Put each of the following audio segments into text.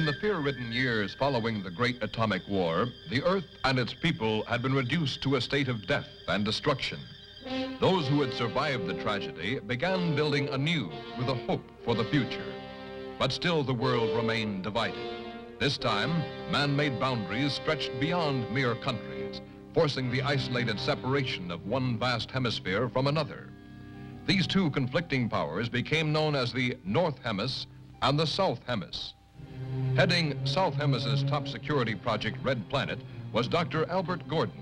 In the fear-ridden years following the Great Atomic War, the Earth and its people had been reduced to a state of death and destruction. Those who had survived the tragedy began building anew with a hope for the future. But still the world remained divided. This time, man-made boundaries stretched beyond mere countries, forcing the isolated separation of one vast hemisphere from another. These two conflicting powers became known as the North Hemis and the South Hemis. Heading South Hemis's top security project, Red Planet, was Dr. Albert Gordon.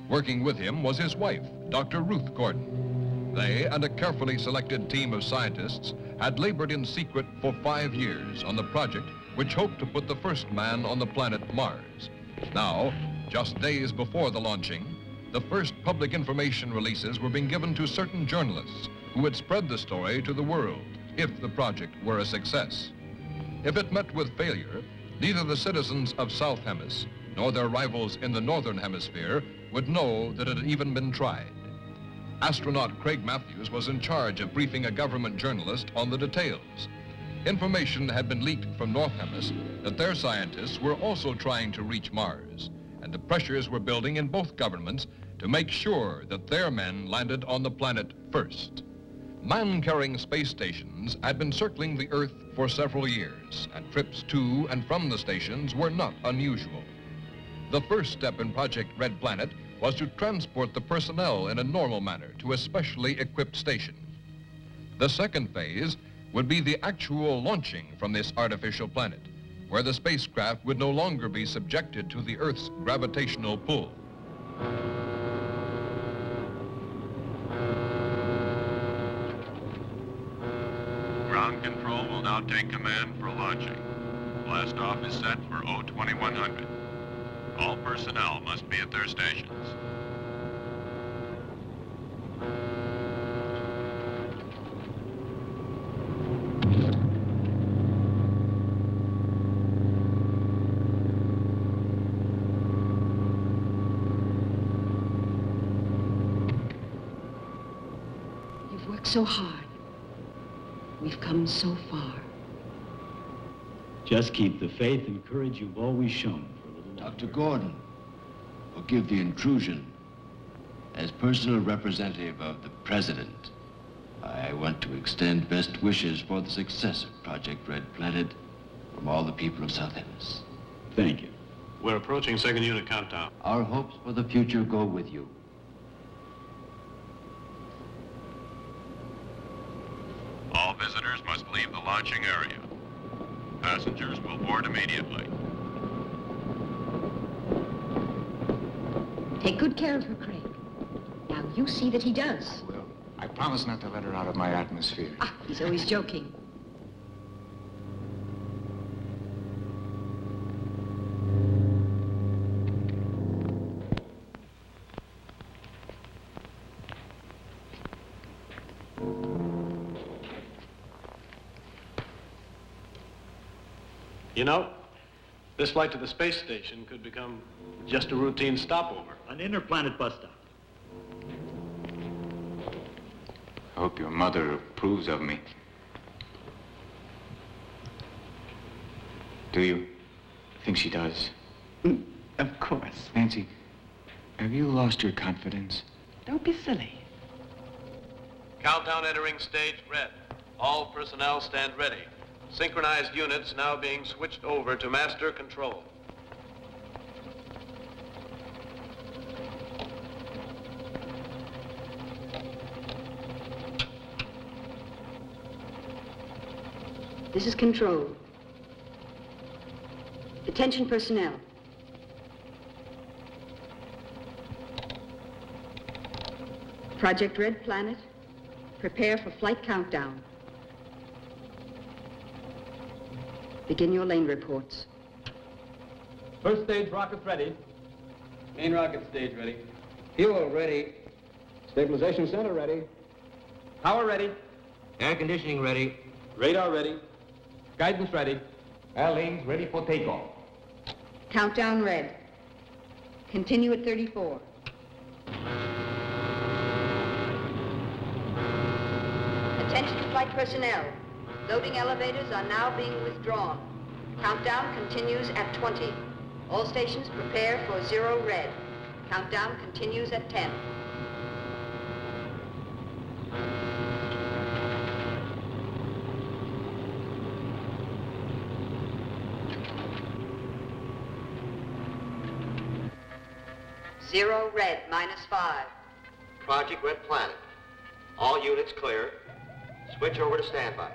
Working with him was his wife, Dr. Ruth Gordon. They and a carefully selected team of scientists had labored in secret for 5 years on the project which hoped to put the first man on the planet Mars. Now, just days before the launching, the first public information releases were being given to certain journalists who would spread the story to the world if the project were a success. If it met with failure, neither the citizens of South Hemis nor their rivals in the Northern Hemisphere would know that it had even been tried. Astronaut Craig Matthews was in charge of briefing a government journalist on the details. Information had been leaked from North Hemis that their scientists were also trying to reach Mars, and the pressures were building in both governments to make sure that their men landed on the planet first. Man-carrying space stations had been circling the Earth for several years, and trips to and from the stations were not unusual. The first step in Project Red Planet was to transport the personnel in a normal manner to a specially equipped station. The second phase would be the actual launching from this artificial planet, where the spacecraft would no longer be subjected to the Earth's gravitational pull. Ground control will now take command for launching. Blastoff is set for 02100. All personnel must be at their stations. You've worked so hard. We've come so far. Just keep the faith and courage you've always shown for a little while. Dr. Gordon, forgive the intrusion. As personal representative of the President, I want to extend best wishes for the success of Project Red Planet from all the people of South Hemis. Thank you. We're approaching second unit countdown. Our hopes for the future go with you. All visitors must leave the launching area. Passengers will board immediately. Take good care of her, Craig. Now you see that he does. I will. I promise not to let her out of my atmosphere. Ah, he's always joking. You know, this flight to the space station could become just a routine stopover. An interplanet bus stop. I hope your mother approves of me. Do you? I think she does. Of course. Nancy, have you lost your confidence? Don't be silly. Countdown entering stage red. All personnel stand ready. Synchronized units now being switched over to master control. This is control. Attention personnel. Project Red Planet, prepare for flight countdown. Begin your lane reports. First stage rockets ready. Main rocket stage ready. Fuel ready. Stabilization center ready. Power ready. Air conditioning ready. Radar ready. Guidance ready. Airlanes ready for takeoff. Countdown red. Continue at 34. Attention flight personnel. Loading elevators are now being withdrawn. Countdown continues at 20. All stations prepare for 0 red. Countdown continues at 10. Zero red, -5. Project Red Planet. All units clear. Switch over to standby.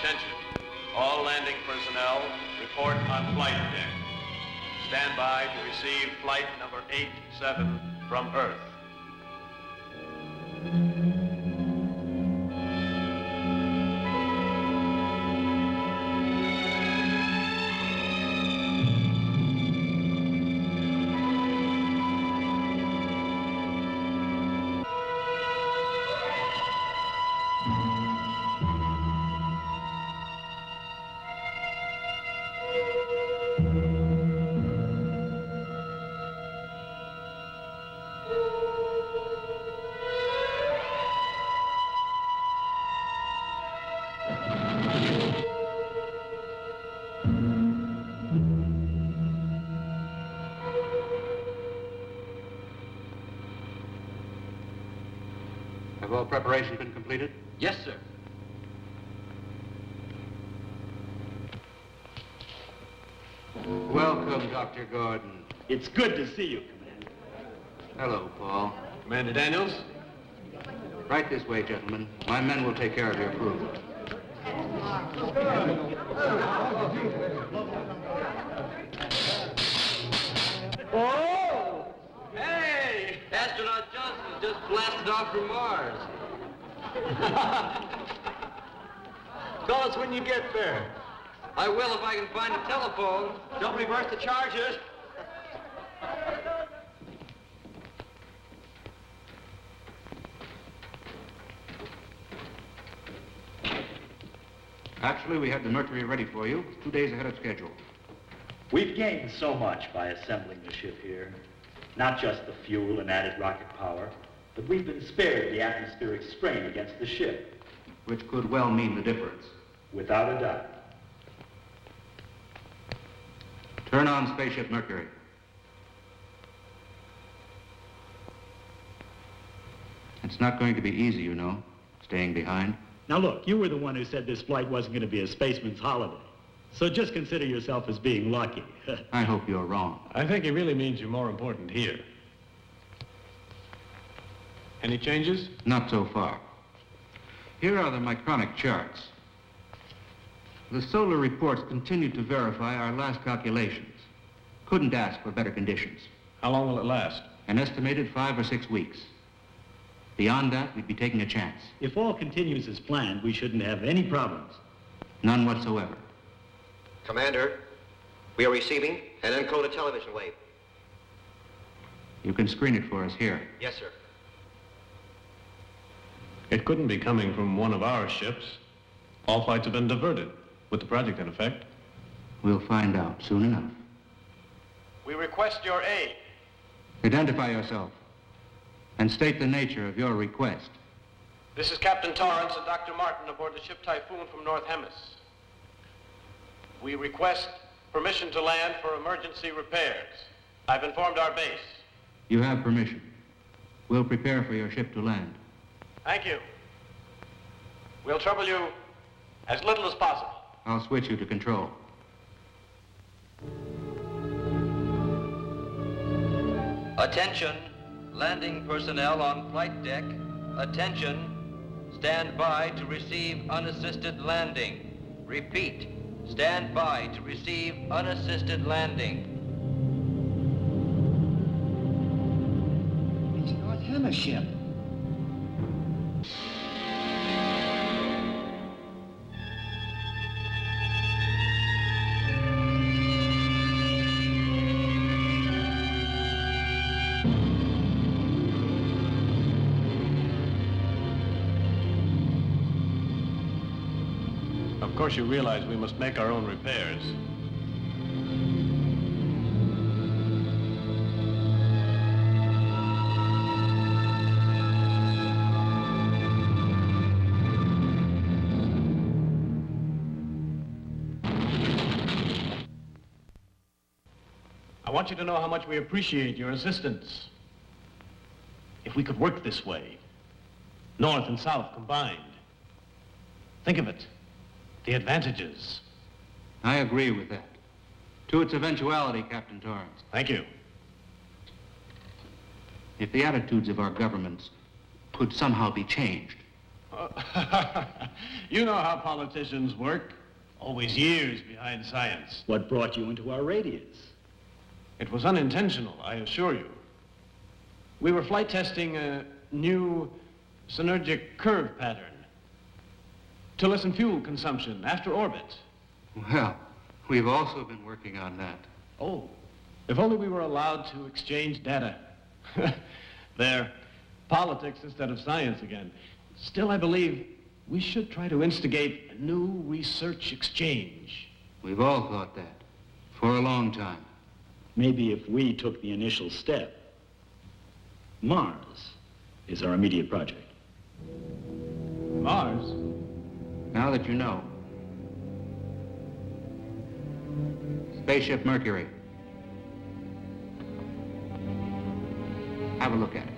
Attention. All landing personnel, report on flight deck. Stand by to receive flight number 87 from Earth. Have all preparation been completed? Yes, sir. Welcome, Dr. Gordon. It's good to see you, Commander. Hello, Paul. Commander Daniels? Right this way, gentlemen. My men will take care of your crew. Oh! Hey! Astronaut Johnson just blasted off from Mars. Call us when you get there. I will if I can find a telephone. Don't reverse the charges. Actually, we had the Mercury ready for you 2 days ahead of schedule. We've gained so much by assembling the ship here. Not just the fuel and added rocket power, but we've been spared the atmospheric strain against the ship. Which could well mean the difference. Without a doubt. Turn on Spaceship Mercury. It's not going to be easy, you know, staying behind. Now look, you were the one who said this flight wasn't going to be a spaceman's holiday. So just consider yourself as being lucky. I hope you're wrong. I think he really means you're more important here. Any changes? Not so far. Here are the micronic charts. The solar reports continue to verify our last calculations. Couldn't ask for better conditions. How long will it last? An estimated 5 or 6 weeks. Beyond that, we'd be taking a chance. If all continues as planned, we shouldn't have any problems. None whatsoever. Commander, we are receiving an encoded television wave. You can screen it for us here. Yes, sir. It couldn't be coming from one of our ships. All flights have been diverted, with the project in effect. We'll find out soon enough. We request your aid. Identify yourself and state the nature of your request. This is Captain Torrance and Dr. Martin aboard the ship Typhoon from North Hemis. We request permission to land for emergency repairs. I've informed our base. You have permission. We'll prepare for your ship to land. Thank you. We'll trouble you as little as possible. I'll switch you to control. Attention, landing personnel on flight deck. Attention, stand by to receive unassisted landing. Repeat, stand by to receive unassisted landing. It's North Hemis ship. Of course, you realize we must make our own repairs. I want you to know how much we appreciate your assistance. If we could work this way, North and South combined, think of it. The advantages. I agree with that. To its eventuality, Captain Torrance. Thank you. If the attitudes of our governments could somehow be changed. You know how politicians work. Always years behind science. What brought you into our radius? It was unintentional, I assure you. We were flight testing a new synergic curve pattern to lessen fuel consumption after orbit. Well, we've also been working on that. Oh, if only we were allowed to exchange data. There, politics instead of science again. Still, I believe we should try to instigate a new research exchange. We've all thought that for a long time. Maybe if we took the initial step. Mars is our immediate project. Mars? Now that you know. Spaceship Mercury. Have a look at it.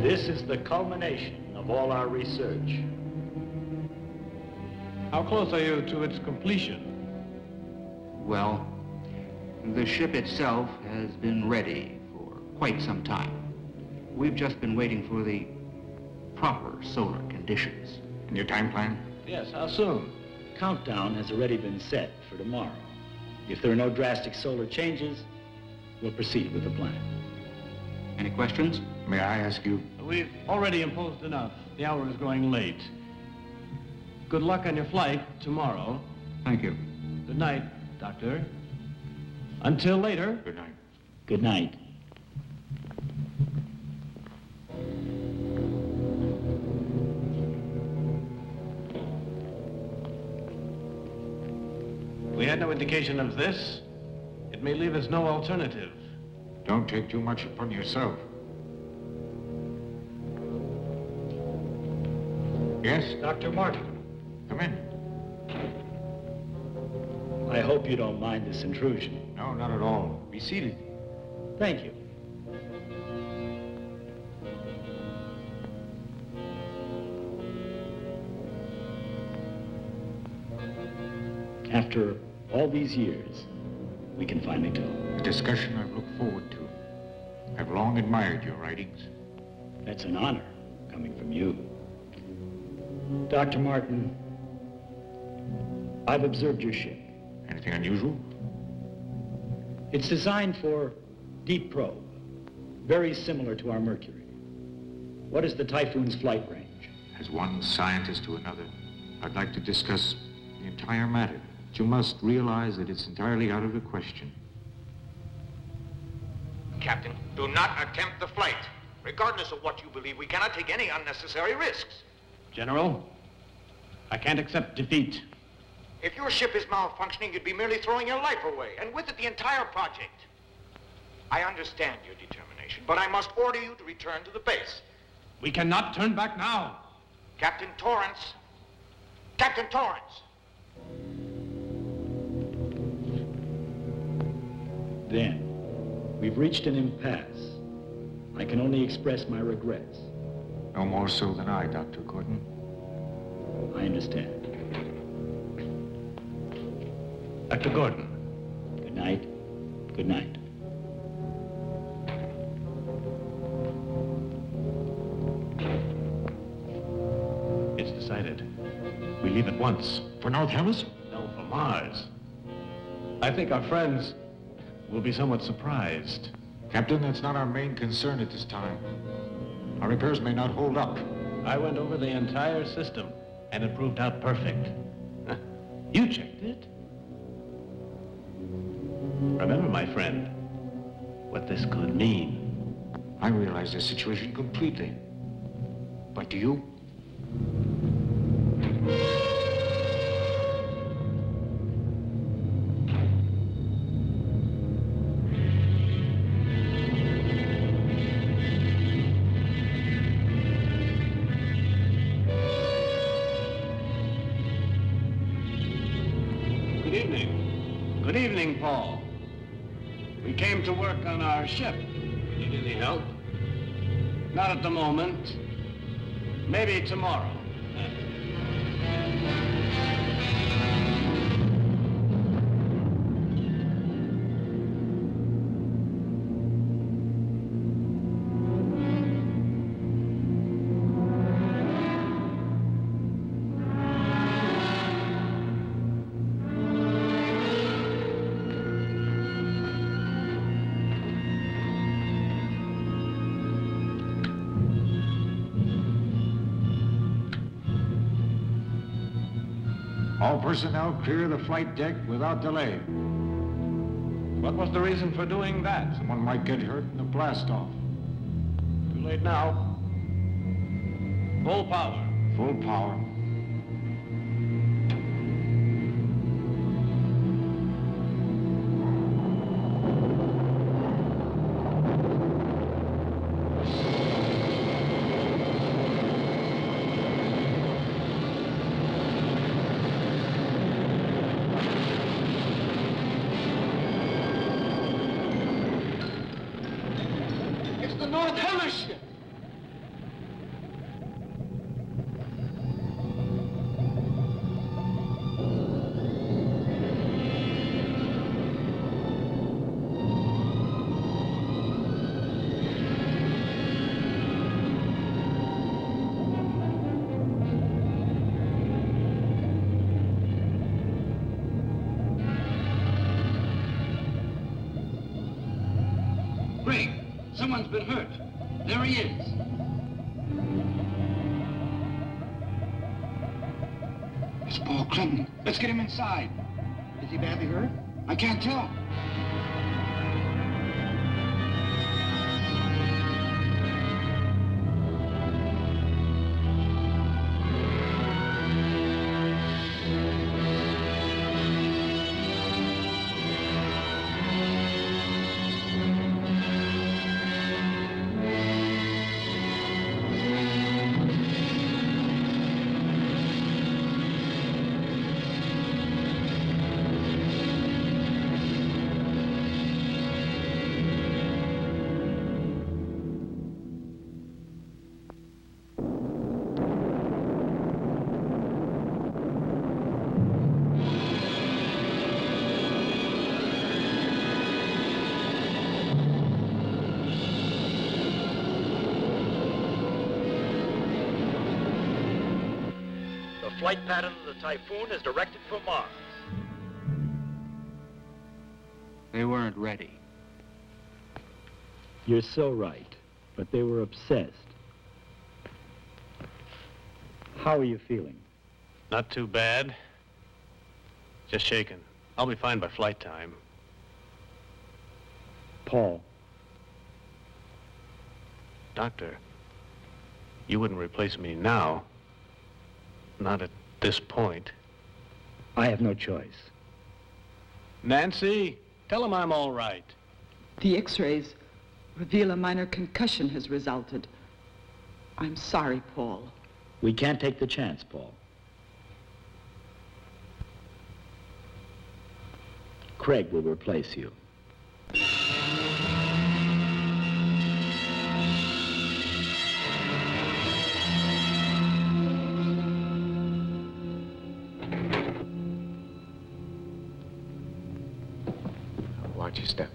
This is the culmination of all our research. How close are you to its completion? Well, the ship itself has been ready for quite some time. We've just been waiting for the proper solar conditions. And your time plan? Yes, how soon? Countdown has already been set for tomorrow. If there are no drastic solar changes, we'll proceed with the plan. Any questions? May I ask you? We've already imposed enough. The hour is growing late. Good luck on your flight tomorrow. Thank you. Good night, Doctor. Until later. Good night. Good night. We had no indication of this. It may leave us no alternative. Don't take too much upon yourself. Yes? Dr. Martin. Come in. I hope you don't mind this intrusion. No, not at all. Be seated. Thank you. After all these years, we can finally talk. A discussion I've looked forward to. I've long admired your writings. That's an honor coming from you. Dr. Martin, I've observed your ship. Anything unusual? It's designed for deep probe, very similar to our Mercury. What is the Typhoon's flight range? As one scientist to another, I'd like to discuss the entire matter. But you must realize that it's entirely out of the question. Captain, do not attempt the flight. Regardless of what you believe, we cannot take any unnecessary risks. General, I can't accept defeat. If your ship is malfunctioning, you'd be merely throwing your life away, and with it the entire project. I understand your determination, but I must order you to return to the base. We cannot turn back now. Captain Torrance. Captain Torrance. Then, we've reached an impasse. I can only express my regrets. No more so than I, Dr. Gordon. I understand. Dr. Gordon. Good night. Good night. It's decided. We leave at once. For North Hemisphere? No, for Mars. I think our friends will be somewhat surprised. Captain, that's not our main concern at this time. Our repairs may not hold up. I went over the entire system, and it proved out perfect. You checked it. Remember, my friend, what this could mean. I realize the situation completely. But do you? Good evening, Paul. We came to work on our ship. Need any help? Not at the moment. Maybe tomorrow. All personnel clear the flight deck without delay. What was the reason for doing that? Someone might get hurt in the blast-off. Too late now. Full power. Full power. Someone's been hurt. There he is. It's Paul Clinton. Let's get him inside. Is he badly hurt? I can't tell. Flight pattern of the Typhoon is directed for Mars. They weren't ready. You're so right, but they were obsessed. How are you feeling? Not too bad. Just shaken. I'll be fine by flight time. Paul. Doctor, you wouldn't replace me now. Not at this point. I have no choice. Nancy, tell him I'm all right. The x-rays reveal a minor concussion has resulted. I'm sorry, Paul. We can't take the chance, Paul. Craig will replace you. Watch your step.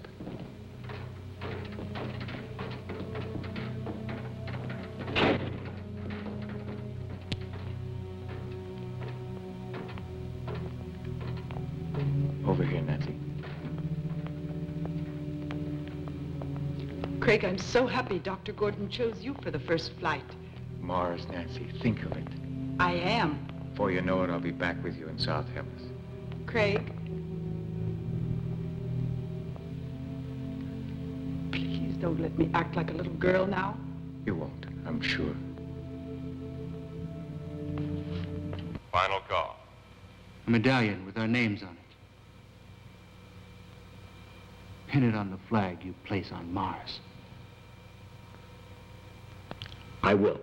Over here, Nancy. Craig, I'm so happy Dr. Gordon chose you for the first flight. Mars, Nancy, think of it. I am. Before you know it, I'll be back with you in South Hellas. Craig. Please don't let me act like a little girl now. You won't, I'm sure. Final call. A medallion with our names on it. Pin it on the flag you place on Mars. I will.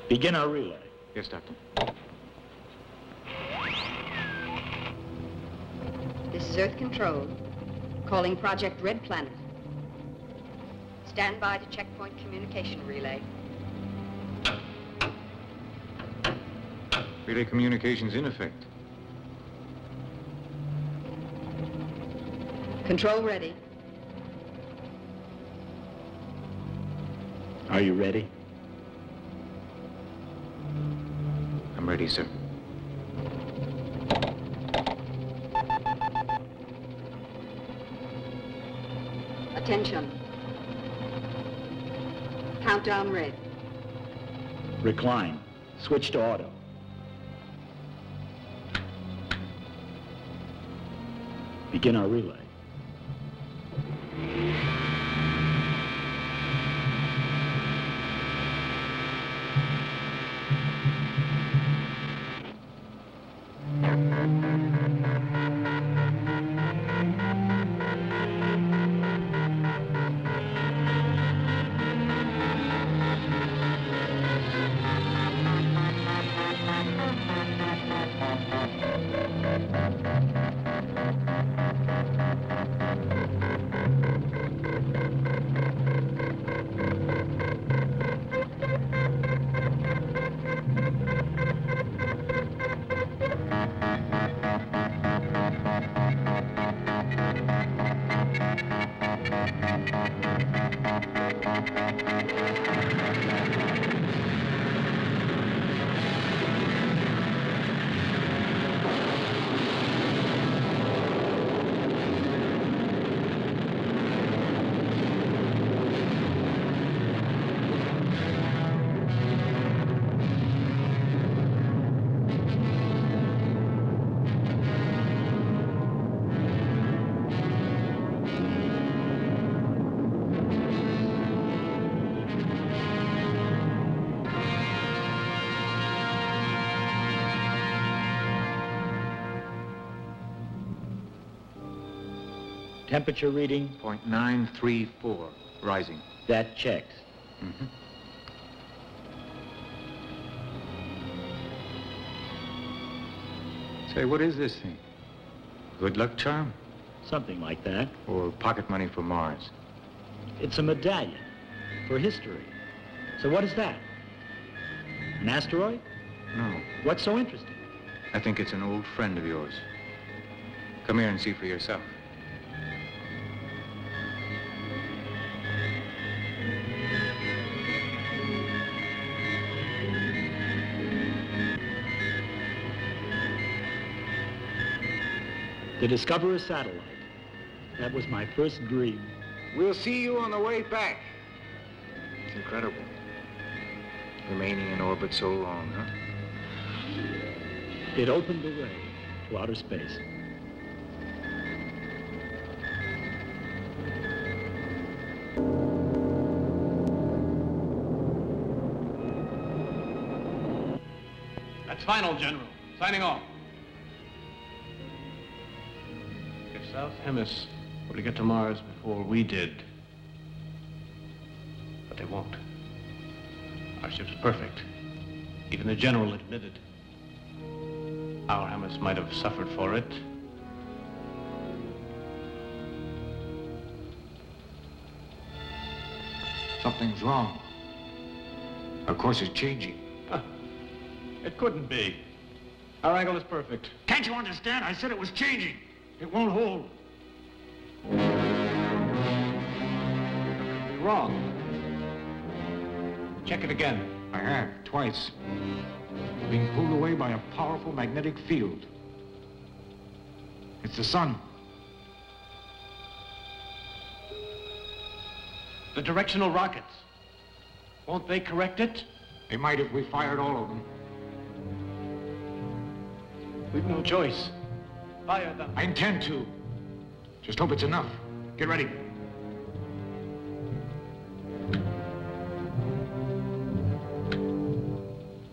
Begin our relay. Yes, Doctor. This is Earth Control, calling Project Red Planet. Stand by to checkpoint communication relay. Relay communications in effect. Control ready. Are you ready? I'm ready, sir. Attention. Countdown red. Recline. Switch to auto. Begin our relay. Temperature reading? 0.934, rising. That checks. Mm-hmm. Say, what is this thing? Good luck charm? Something like that. Or pocket money for Mars? It's a medallion for history. So what is that? An asteroid? No. What's so interesting? I think it's an old friend of yours. Come here and see for yourself. To discover a satellite. That was my first dream. We'll see you on the way back. It's incredible. Remaining in orbit so long, huh? It opened the way to outer space. That's final, General. Signing off. If South Hemis were to get to Mars before we did, but they won't. Our ship's perfect. Even the General admitted. Our Hemis might have suffered for it. Something's wrong. Our course is changing. It couldn't be. Our angle is perfect. Can't you understand? I said it was changing. It won't hold. You're wrong. Check it again. I have, twice. Being pulled away by a powerful magnetic field. It's the sun. The directional rockets. Won't they correct it? They might if we fired all of them. We've no choice. Fire them. I intend to. Just hope it's enough. Get ready.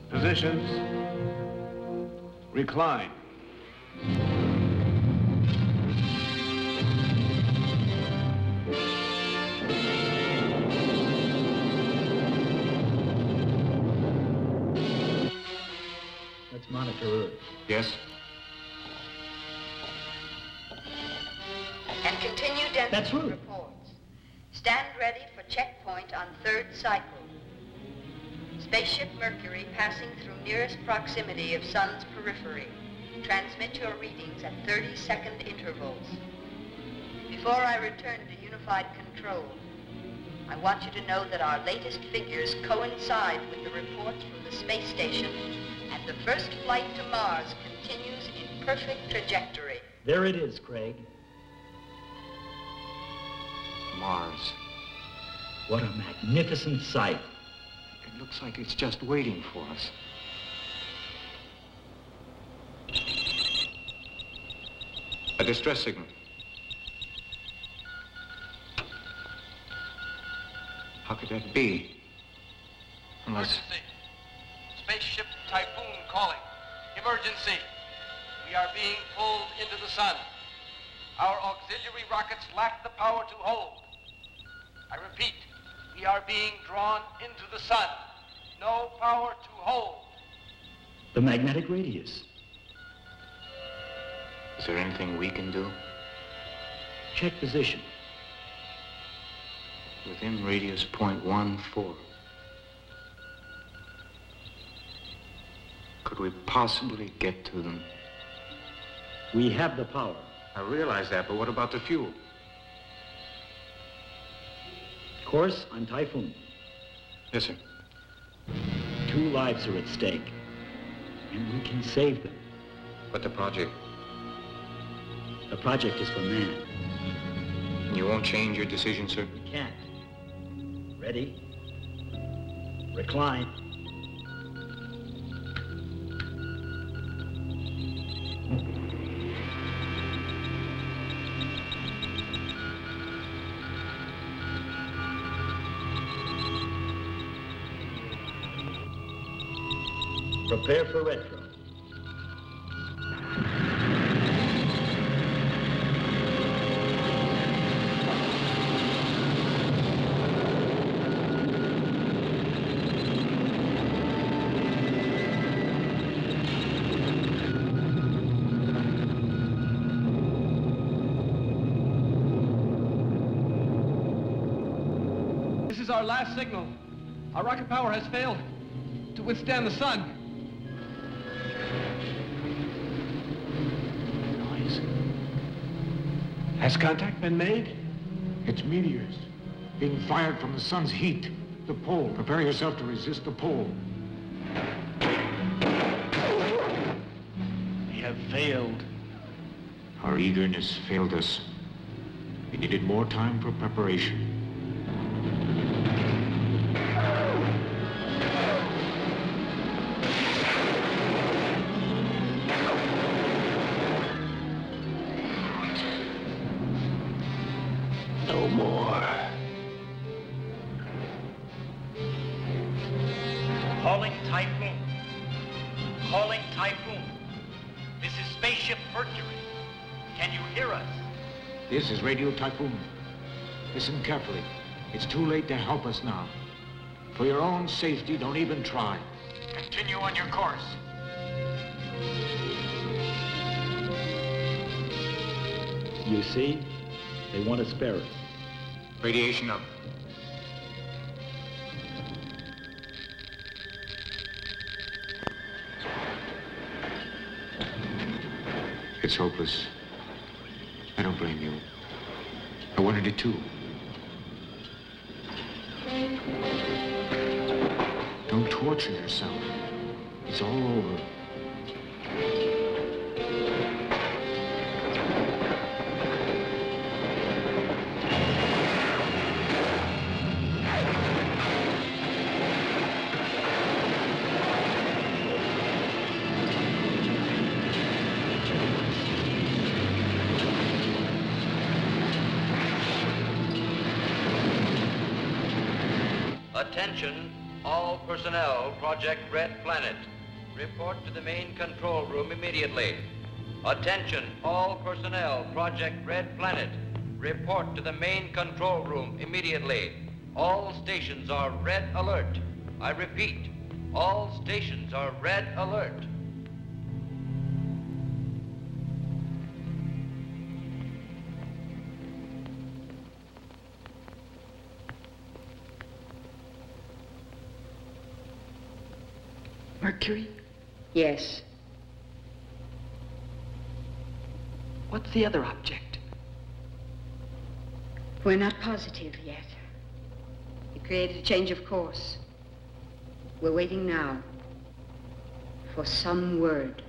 Positions. Recline. Let's monitor Earth. Yes? And continue density That's right. reports. Stand ready for checkpoint on third cycle. Spaceship Mercury passing through nearest proximity of Sun's periphery. Transmit your readings at 30-second intervals. Before I return to unified control, I want you to know that our latest figures coincide with the reports from the space station, and the first flight to Mars continues in perfect trajectory. There it is, Craig. Mars. What a magnificent sight. It looks like it's just waiting for us. A distress signal. How could that be? Unless... Emergency. Spaceship Typhoon calling. Emergency. We are being pulled into the sun. Our auxiliary rockets lack the power to hold. I repeat, we are being drawn into the sun. No power to hold. The magnetic radius. Is there anything we can do? Check position. Within radius 0.14. Could we possibly get to them? We have the power. I realize that, but what about the fuel? Course on Typhoon. Yes, sir. 2 lives are at stake, and we can save them. But the project? The project is for man. You won't change your decision, sir? We can't. Ready? Recline. Prepare for retro. our last signal. Our rocket power has failed to withstand the sun. Noise. Has contact been made? It's meteors being fired from the sun's heat. The pole. Prepare yourself to resist the pole. We have failed. Our eagerness failed us. We needed more time for preparation. No more. Calling Typhoon. Calling Typhoon. This is Spaceship Mercury. Can you hear us? This is Radio Typhoon. Listen carefully. It's too late to help us now. For your own safety, don't even try. Continue on your course. You see, they want to spare us. Radiation up. It's hopeless. I don't blame you. I wanted it too. Don't torture yourself. It's all over. Attention, all personnel, Project Red Planet. Report to the main control room immediately. Attention, all personnel, Project Red Planet. Report to the main control room immediately. All stations are red alert. I repeat, all stations are red alert. Mercury? Yes. What's the other object? We're not positive yet. It created a change of course. We're waiting now for some word.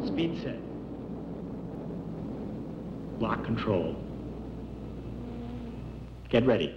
Speed set. Lock control. Get ready.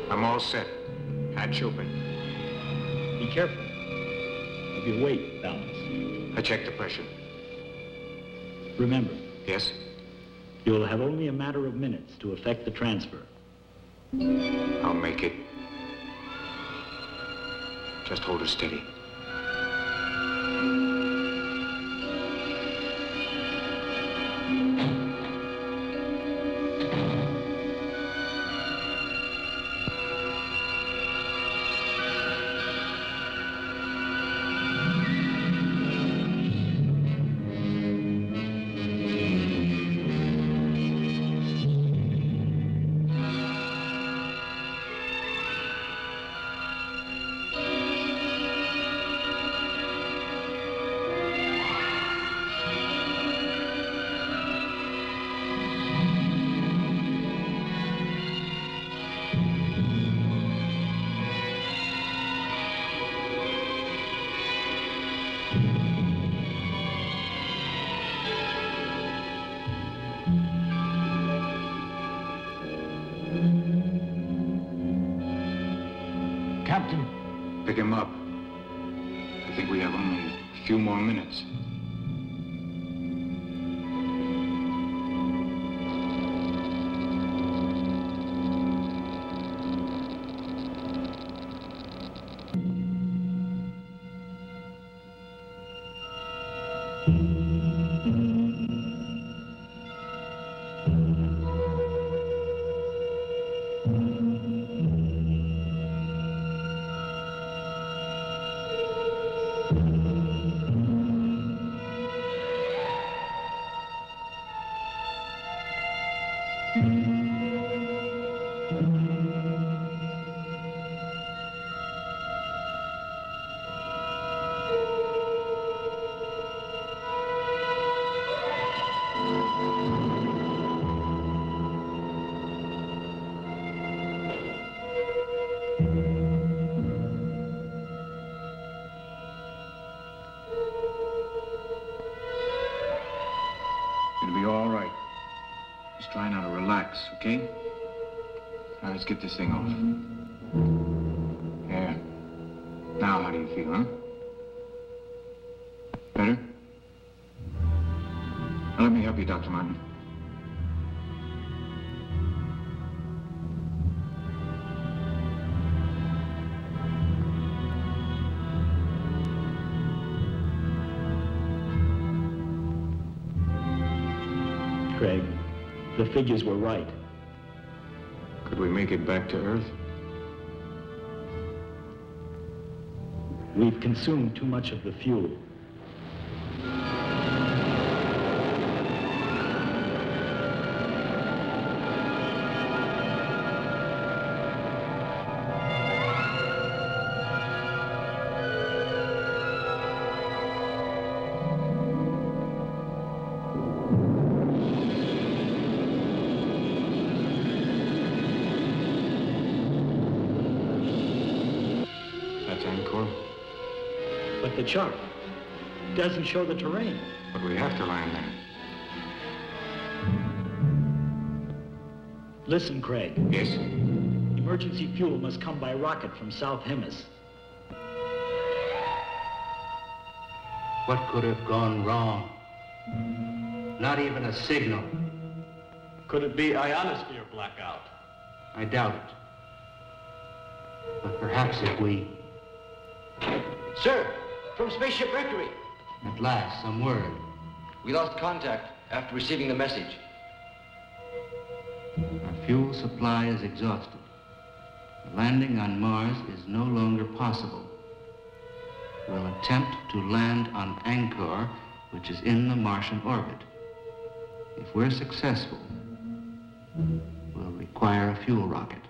I'm all set. Hatch open. Be careful of your weight balance. I checked the pressure. Remember, Yes? you will have only a matter of minutes to effect the transfer. I'll make it. Just hold her steady. Captain. Pick him up. I think we have only a few more minutes. Okay? Now let's get this thing off. There. Now how do you feel, huh? Better? Now let me help you, Dr. Martin. Craig, the figures were right. Could we make it back to Earth? We've consumed too much of the fuel. But the chart doesn't show the terrain. But we have to land there. Listen, Craig. Yes? Emergency fuel must come by rocket from South Hemis. What could have gone wrong? Not even a signal. Could it be ionosphere blackout? I doubt it. But perhaps if we... Sir, from Spaceship Mercury. At last, some word. We lost contact after receiving the message. Our fuel supply is exhausted. Landing on Mars is no longer possible. We'll attempt to land on Angkor, which is in the Martian orbit. If we're successful, we'll require a fuel rocket.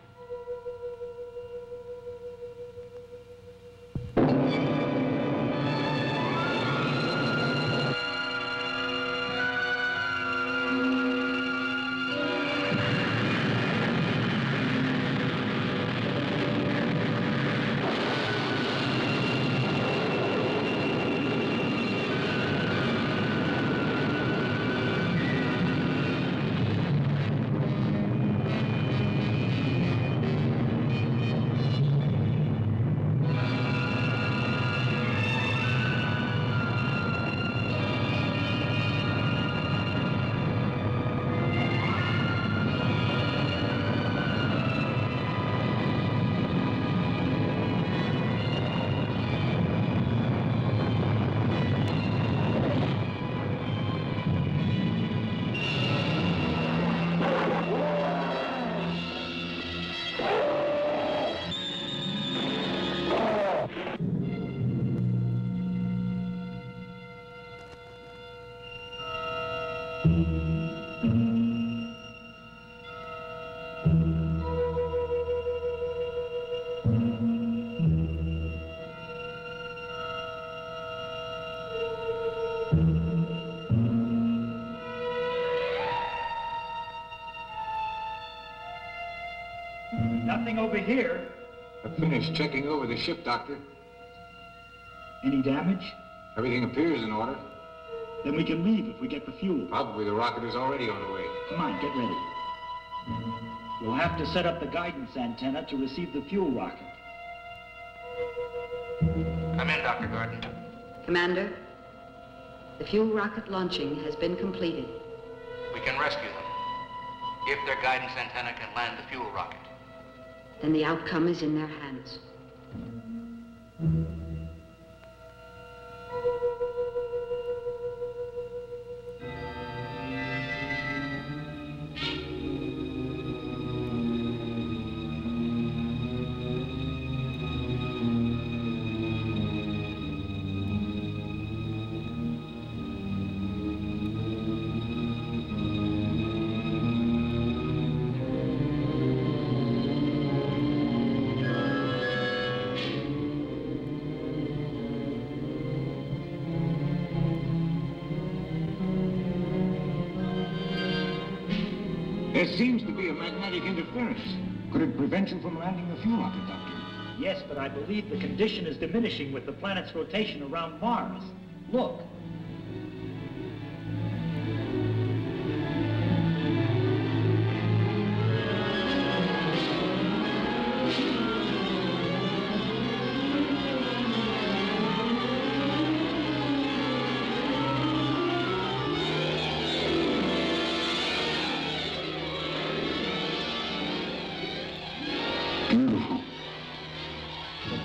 Nothing over here. I finished checking over the ship, Doctor. Any damage? Everything appears in order. Then we can leave if we get the fuel. Probably the rocket is already on the way. Come on, get ready. We'll have to set up the guidance antenna to receive the fuel rocket. Come in, Dr. Gordon. Commander, the fuel rocket launching has been completed. We can rescue them. If their guidance antenna can land the fuel rocket. Then the outcome is in their hands. There seems to be a magnetic interference. Could it prevent you from landing the fuel rocket, Doctor? Yes, but I believe the condition is diminishing with the planet's rotation around Mars. Look.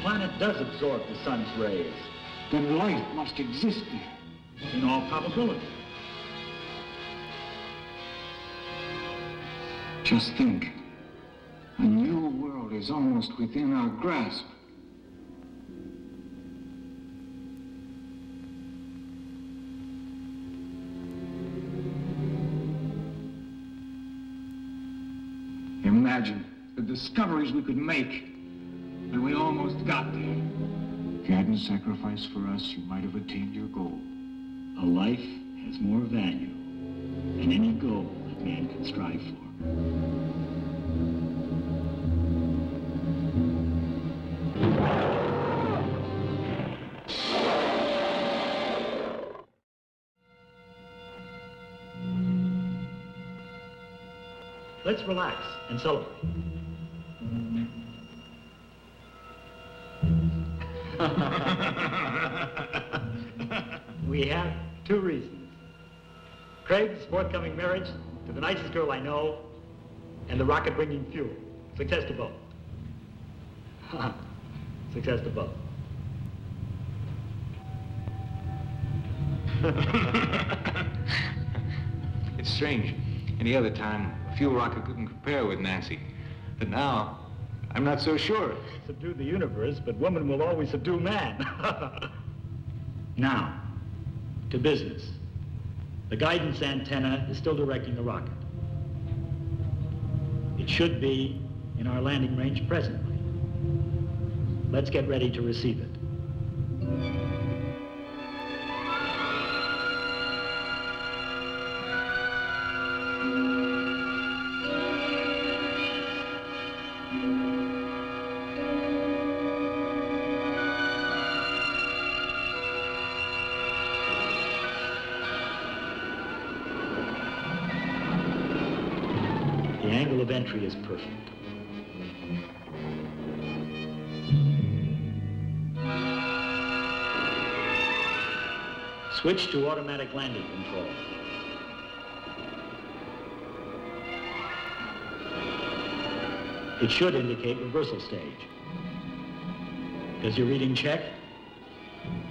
planet does absorb the sun's rays. Then life must exist there. In all probability. Just think, a new world is almost within our grasp. Imagine the discoveries we could make when we almost got there. If you hadn't sacrificed for us, you might have attained your goal. A life has more value than any goal that man can strive for. Let's relax and celebrate. We have two reasons. Craig's forthcoming marriage to the nicest girl I know, and the rocket bringing fuel. Success to both. Success to both. It's strange. Any other time, a fuel rocket couldn't compare with Nancy. But now, I'm not so sure. Subdue the universe, but woman will always subdue man. Now, to business. The guidance antenna is still directing the rocket. It should be in our landing range presently. Let's get ready to receive it. The angle of entry is perfect. Switch to automatic landing control. It should indicate reversal stage. Does your reading check?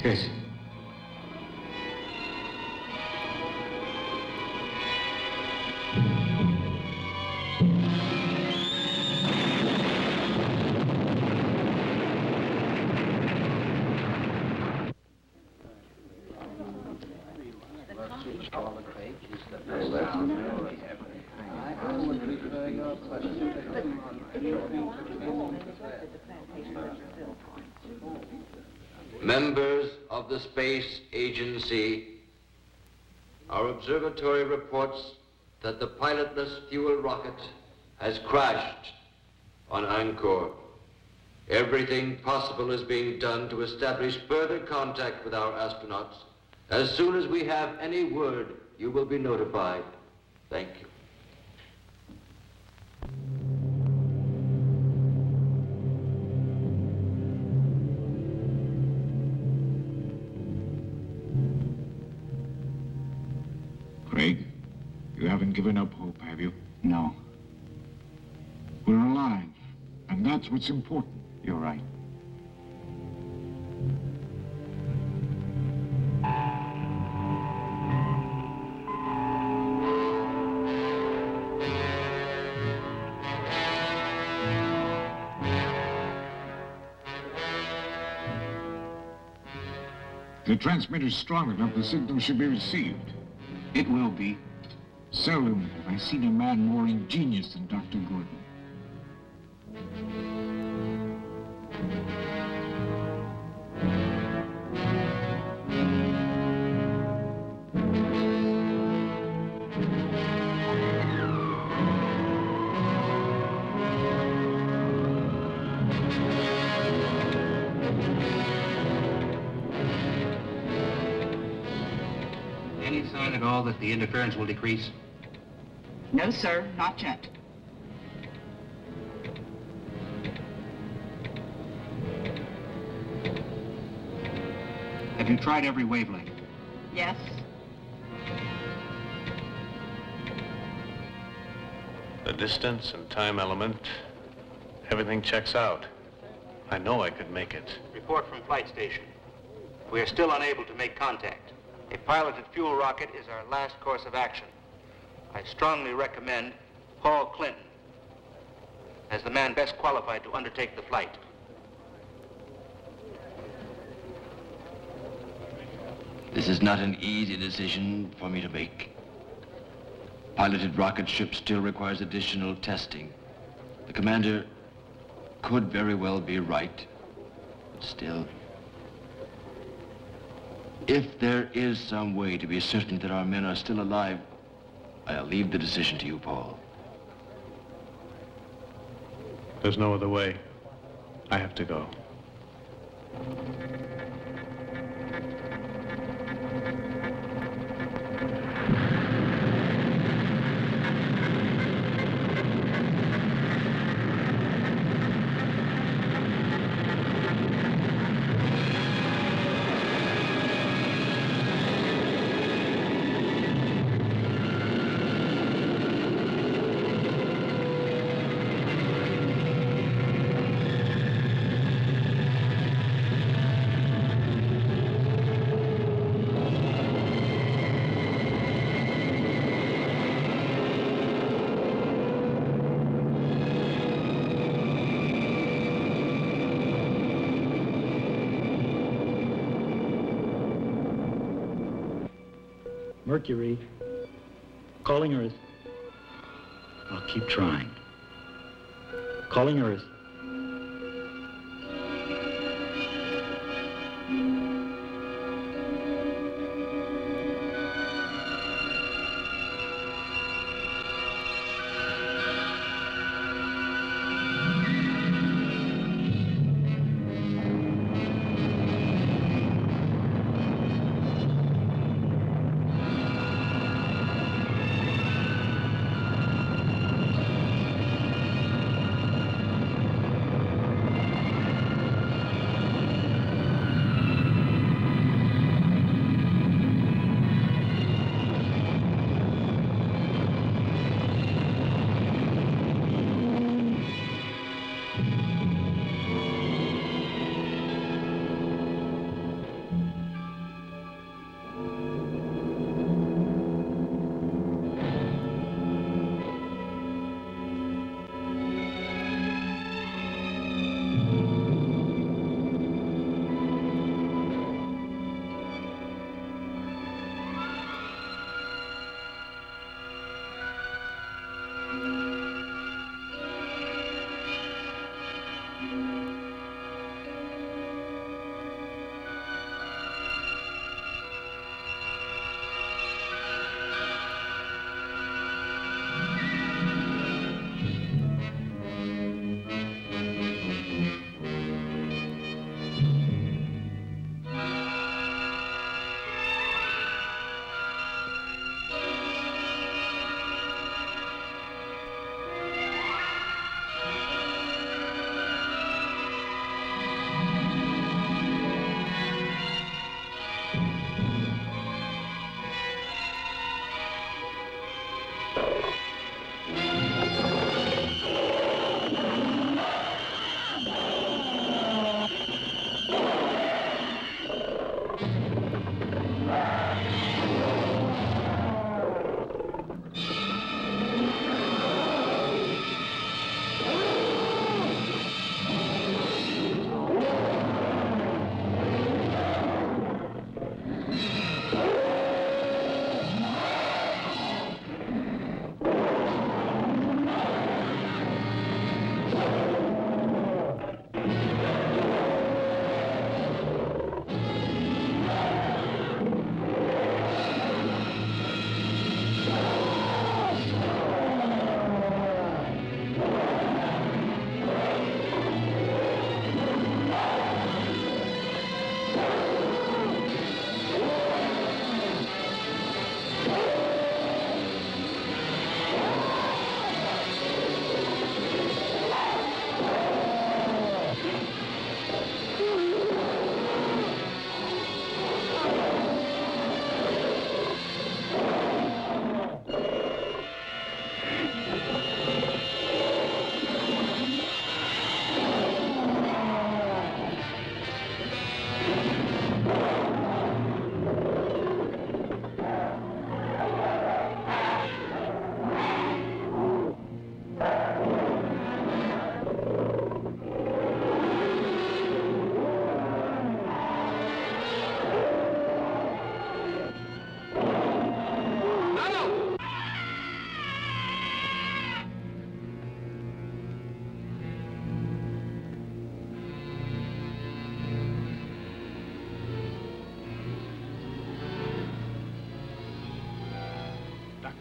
Yes. Members of the Space Agency, our observatory reports that the pilotless fuel rocket has crashed on Angkor. Everything possible is being done to establish further contact with our astronauts. As soon as we have any word, you will be notified. Thank you. Craig, you haven't given up hope, have you? No. We're alive, and that's what's important. You're right. The transmitter's strong enough, the signal should be received. It will be. Seldom have I seen a man more ingenious than Dr. Gordon. Any sign at all that the interference will decrease? No, sir, not yet. Have you tried every wavelength? Yes. The distance and time element, everything checks out. I know I could make it. Report from flight station. We are still unable to make contact. A piloted fuel rocket is our last course of action. I strongly recommend Paul Clinton as the man best qualified to undertake the flight. This is not an easy decision for me to make. Piloted rocket ship still requires additional testing. The commander could very well be right, but still, if there is some way to be certain that our men are still alive, I'll leave the decision to you, Paul. There's no other way. I have to go. Mercury. Calling Earth. I'll keep trying. Calling Earth.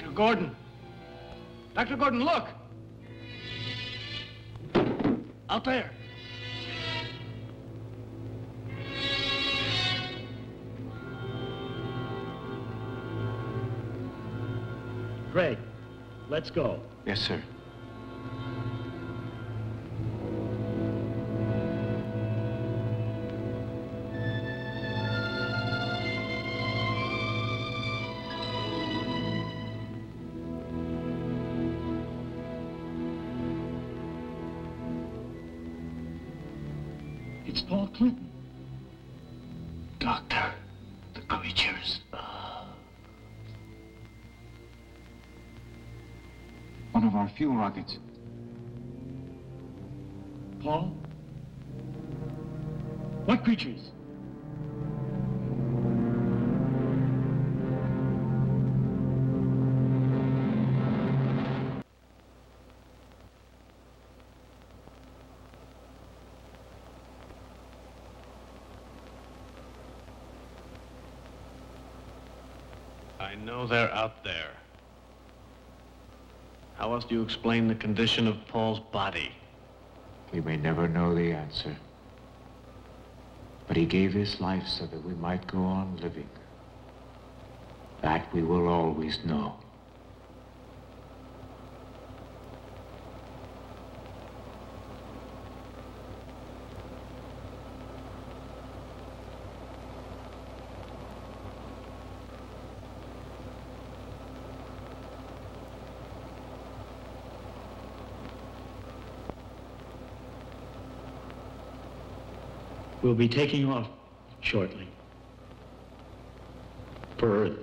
Dr. Gordon. Dr. Gordon, look! Out there. Craig, let's go. Yes, sir. It's Paul Clinton. Doctor, the creatures. One of our fuel rockets. Paul? What creatures? I know they're out there. How else do you explain the condition of Paul's body? We may never know the answer. But he gave his life so that we might go on living. That we will always know. We'll be taking off shortly. For Earth.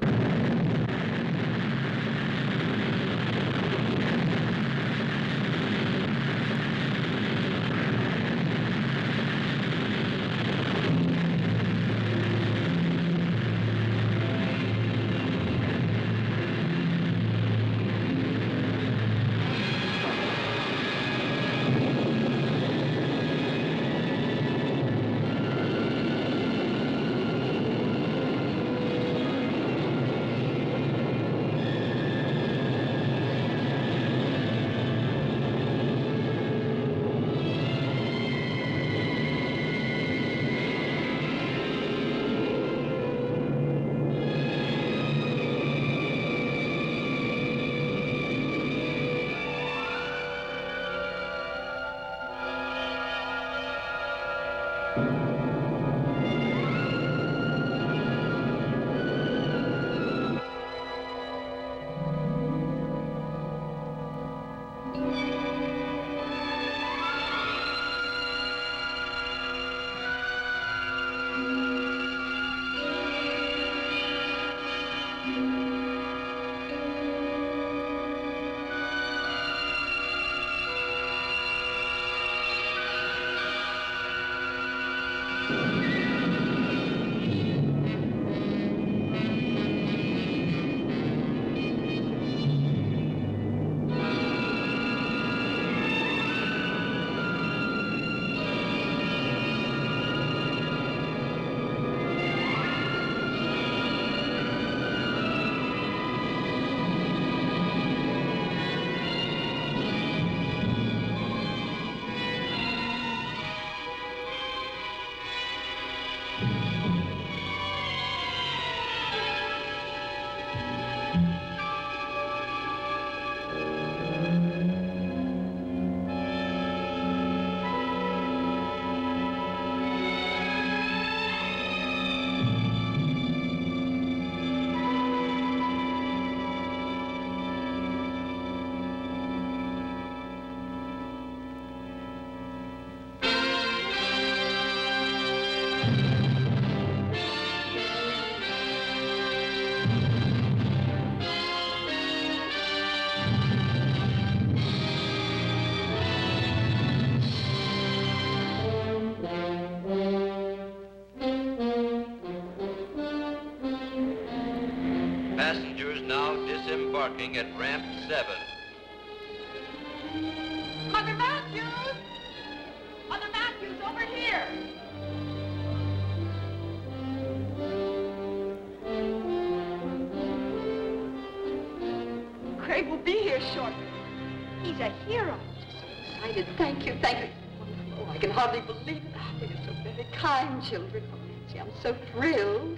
Passengers now disembarking at ramp 7. Mother Matthews! Mother Matthews, over here! Craig will be here shortly. He's a hero. I'm just so excited. Thank you, thank you. Oh, I can hardly believe it. Oh, you're so very kind, children. Oh, Nancy, I'm so thrilled.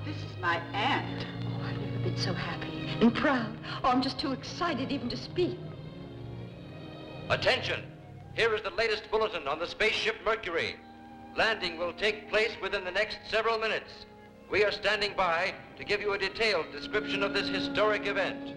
This is my aunt. Oh, I've never been so happy and proud. Oh, I'm just too excited even to speak. Attention! Here is the latest bulletin on the spaceship Mercury. Landing will take place within the next several minutes. We are standing by to give you a detailed description of this historic event.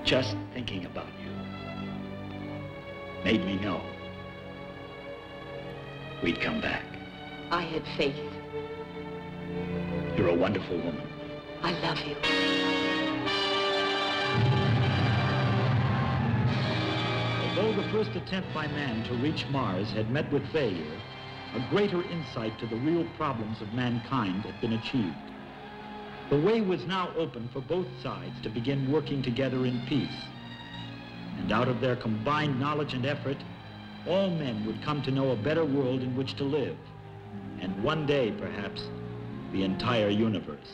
Just thinking about you made me know we'd come back. I had faith. You're a wonderful woman. I love you. Although the first attempt by man to reach Mars had met with failure, a greater insight to the real problems of mankind had been achieved. The way was now open for both sides to begin working together in peace. And out of their combined knowledge and effort, all men would come to know a better world in which to live. And one day, perhaps, the entire universe.